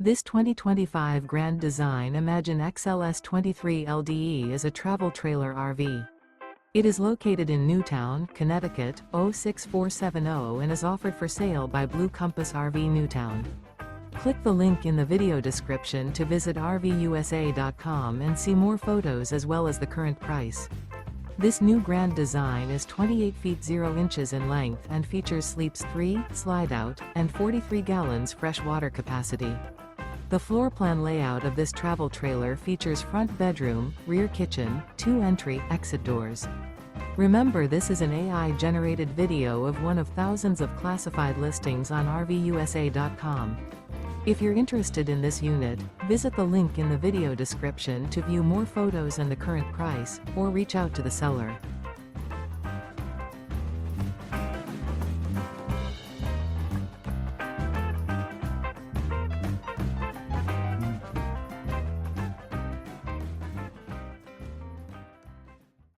This 2025 Grand Design Imagine XLS 23 LDE is a travel trailer RV. It is located in Newtown, Connecticut, 06470 and is offered for sale by Blue Compass RV Newtown. Click the link in the video description to visit RVUSA.com and see more photos as well as the current price. This new Grand Design is 28 feet 0 inches in length and features sleeps 3, slide-out, and 43 gallons fresh water capacity. The floor plan layout of this travel trailer features front bedroom, rear kitchen, 2 entry/exit doors. Remember, this is an AI-generated video of one of thousands of classified listings on RVUSA.com. If you're interested in this unit, visit the link in the video description to view more photos and the current price, or reach out to the seller.